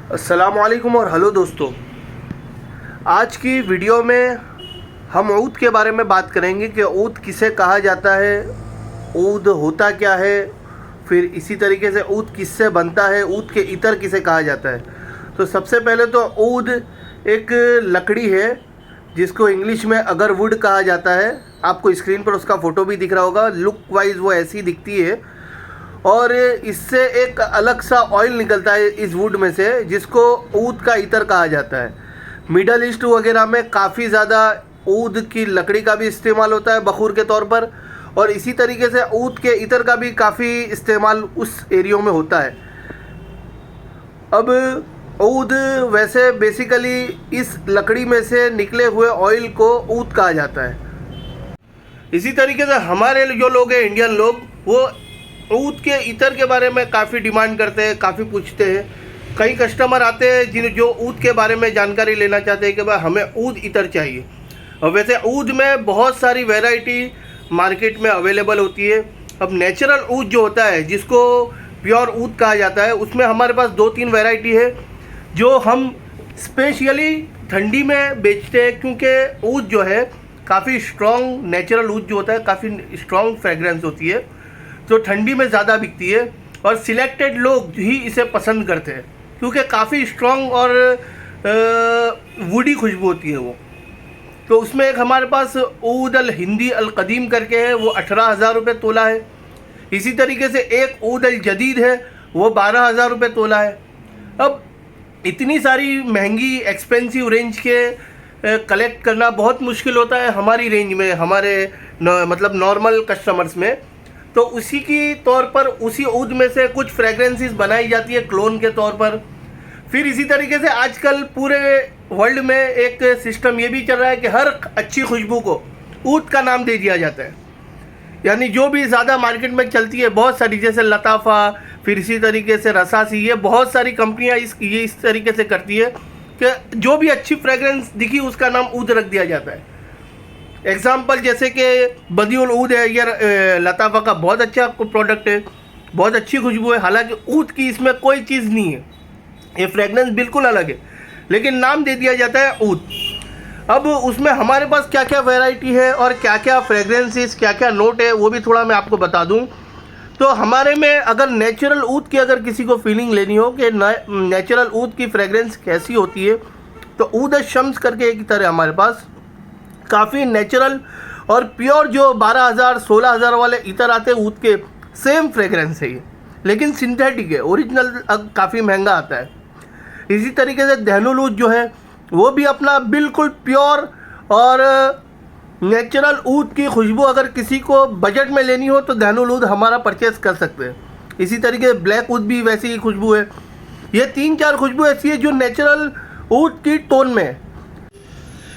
अस्सलामुअलैकुम और हेलो दोस्तों। आज की वीडियो में हम ऊद के बारे में बात करेंगे कि ऊद किसे कहा जाता है, ऊद होता क्या है, फिर इसी तरीके से ऊद किससे बनता है, ऊद के इतर किसे कहा जाता है। तो सबसे पहले तो ऊद एक लकड़ी है जिसको इंग्लिश में अगरवुड कहा जाता है। आपको स्क्रीन पर उसका फ़ोटो भी दिख रहा होगा। लुक वाइज वो ऐसी दिखती है और इससे एक अलग सा ऑयल निकलता है इस वुड में से, जिसको ऊद का इतर कहा जाता है। मिडल ईस्ट वगैरह में काफ़ी ज़्यादा ऊद की लकड़ी का भी इस्तेमाल होता है बखूर के तौर पर, और इसी तरीके से ऊद के इतर का भी काफ़ी इस्तेमाल उस एरियो में होता है। अब ऊद वैसे बेसिकली इस लकड़ी में से निकले हुए ऑयल को ऊद कहा जाता है। इसी तरीके से हमारे जो लोग हैं, इंडियन लोग, वो ऊद के इतर के बारे में काफ़ी डिमांड करते हैं, काफ़ी पूछते हैं। कई कस्टमर आते हैं जो ऊद के बारे में जानकारी लेना चाहते हैं कि भाई हमें ऊद इतर चाहिए। और वैसे ऊद में बहुत सारी वैरायटी मार्केट में अवेलेबल होती है। अब नेचुरल ऊद जो होता है, जिसको प्योर ऊद कहा जाता है, उसमें हमारे पास 2-3 वैरायटी है जो हम स्पेशली ठंडी में बेचते हैं, क्योंकि ऊद जो है काफ़ी स्ट्रॉन्ग, नेचुरल ऊद जो होता है काफ़ी स्ट्रॉन्ग फ्रेगरेंस होती है, जो ठंडी में ज़्यादा बिकती है। और सिलेक्टेड लोग ही इसे पसंद करते हैं क्योंकि काफ़ी स्ट्रॉन्ग और वुडी खुशबू होती है वो। तो उसमें एक हमारे पास ऊद अल हिंदी अल कदीम करके है, वो 18,000 रुपये तोला है। इसी तरीके से एक ऊद अल जदीद है, वो 12,000 रुपये तोला है। अब इतनी सारी महंगी एक्सपेंसिव रेंज के कलेक्ट करना बहुत मुश्किल होता है हमारी रेंज में, हमारे मतलब नॉर्मल कस्टमर्स में। तो उसी की तौर पर उसी ऊद में से कुछ फ्रेगरेंसेस बनाई जाती है क्लोन के तौर पर। फिर इसी तरीके से आजकल पूरे वर्ल्ड में एक सिस्टम ये भी चल रहा है कि हर अच्छी खुशबू को ऊद का नाम दे दिया जाता है। यानी जो भी ज़्यादा मार्केट में चलती है बहुत सारी, जैसे लताफ़ा, फिर इसी तरीके से रसासी, ये बहुत सारी कंपनियां इस तरीके से करती है कि जो भी अच्छी फ्रेगरेंस दिखी उसका नाम ऊद रख दिया जाता है। एग्जाम्पल जैसे कि बदिउल ऊद है, ये लताफ़ा का बहुत अच्छा प्रोडक्ट है, बहुत अच्छी खुशबू है। हालांकि ऊद की इसमें कोई चीज़ नहीं है, ये फ्रेगरेंस बिल्कुल अलग है, लेकिन नाम दे दिया जाता है ऊद। अब उसमें हमारे पास क्या क्या वैरायटी है और क्या क्या फ्रेगरेंसेस, क्या क्या नोट है, वो भी थोड़ा मैं आपको बता दूं। तो हमारे में अगर नेचुरल ऊद की अगर किसी को फीलिंग लेनी हो कि नेचुरल ऊद की फ्रेगरेंस कैसी होती है, तो ऊद शम्स करके एक तरह हमारे पास काफ़ी नेचुरल और प्योर जो 12,000-16,000 वाले इतर आते हैं ऊद के, सेम फ्रेगरेंस है ये, लेकिन सिंथेटिक है। ओरिजिनल काफ़ी महंगा आता है। इसी तरीके से दहनुल ऊद जो है वो भी अपना बिल्कुल प्योर और नेचुरल ऊद की खुशबू अगर किसी को बजट में लेनी हो तो दहनुल ऊद हमारा परचेस कर सकते हैं। इसी तरीके से ब्लैक ऊद भी वैसी ही खुशबू है। ये 3-4 खुशबू ऐसी है जो नेचुरल ऊद की टोन में है।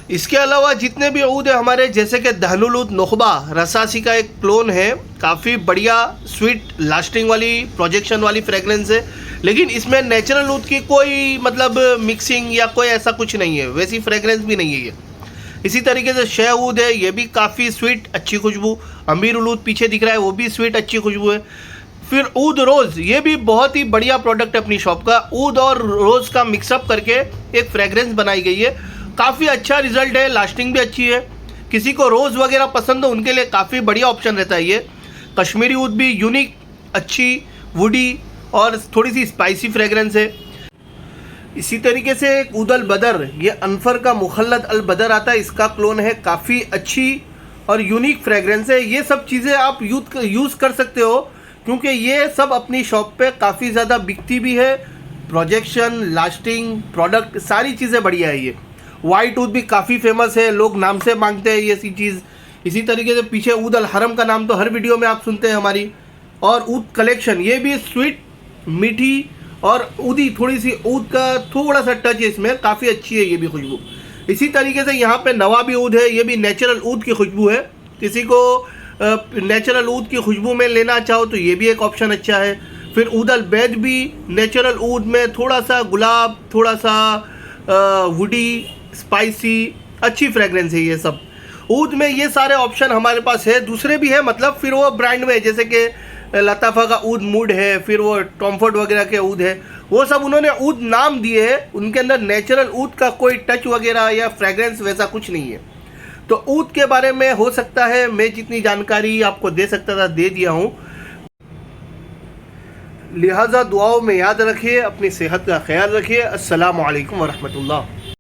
इसके अलावा जितने भी ऊद है हमारे, जैसे कि दहनुल ऊद नुखबा रसासी का एक क्लोन है, काफ़ी बढ़िया स्वीट लास्टिंग वाली प्रोजेक्शन वाली फ्रेगरेंस है, लेकिन इसमें नेचुरल ऊद की कोई मतलब मिक्सिंग या कोई ऐसा कुछ नहीं है, वैसी फ्रेगरेंस भी नहीं है ये। इसी तरीके से शह ऊद है, ये भी काफ़ी स्वीट अच्छी खुशबू। अमीर ऊद पीछे दिख रहा है, वो भी स्वीट अच्छी खुशबू है। फिर ऊद रोज़, ये भी बहुत ही बढ़िया प्रोडक्ट है अपनी शॉप का। ऊद और रोज़ का मिक्सअप करके एक फ्रेगरेंस बनाई गई है, काफ़ी अच्छा रिजल्ट है, लास्टिंग भी अच्छी है। किसी को रोज़ वगैरह पसंद हो उनके लिए काफ़ी बढ़िया ऑप्शन रहता है ये। कश्मीरी ऊद भी यूनिक, अच्छी, वुडी और थोड़ी सी स्पाइसी फ्रेगरेंस है। इसी तरीके से एक ऊद अल बदर, ये अनफर का मुखल्लद अल बदर आता है, इसका क्लोन है, काफ़ी अच्छी और यूनिक फ्रेगरेंस है। ये सब चीज़ें आप यूज़ कर सकते हो क्योंकि ये सब अपनी शॉप पे काफ़ी ज़्यादा बिकती भी है। प्रोजेक्शन, लास्टिंग, प्रोडक्ट, सारी चीज़ें बढ़िया है ये। वाइट ऊद भी काफ़ी फेमस है, लोग नाम से मांगते हैं ये सी चीज़। इसी तरीके से पीछे ऊद अल हरम का नाम तो हर वीडियो में आप सुनते हैं हमारी। और ऊद कलेक्शन, ये भी स्वीट, मीठी और ऊदी, थोड़ी सी ऊद का थोड़ा सा टच है इसमें, काफ़ी अच्छी है ये भी खुशबू। इसी तरीके से यहाँ पे नवाबी ऊद है, ये भी नेचुरल ऊद की खुशबू है। किसी को नेचुरल ऊद की खुशबू में लेना चाहो तो ये भी एक ऑप्शन अच्छा है। फिर ऊद अल बैद भी नेचुरल ऊद में थोड़ा सा गुलाब, थोड़ा सा वुडी, स्पाइसी, अच्छी फ्रेगरेंस है ये सब। ऊद में ये सारे ऑप्शन हमारे पास है, दूसरे भी है, मतलब फिर वो ब्रांड में, जैसे कि लताफ़ा का ऊद मूड है, फिर वो टॉमफोर्ड वगैरह के ऊद है, वो सब उन्होंने ऊद नाम दिए हैं, उनके अंदर नेचुरल ऊद का कोई टच वगैरह या फ्रेग्रेंस वैसा कुछ नहीं है। तो ऊद के बारे में हो सकता है मैं जितनी जानकारी आपको दे सकता था दे दिया हूँ। लिहाजा दुआओं में याद रखिए, अपनी सेहत का ख्याल रखिए। अस्सलामु अलैकुम वरहमतुल्लाह।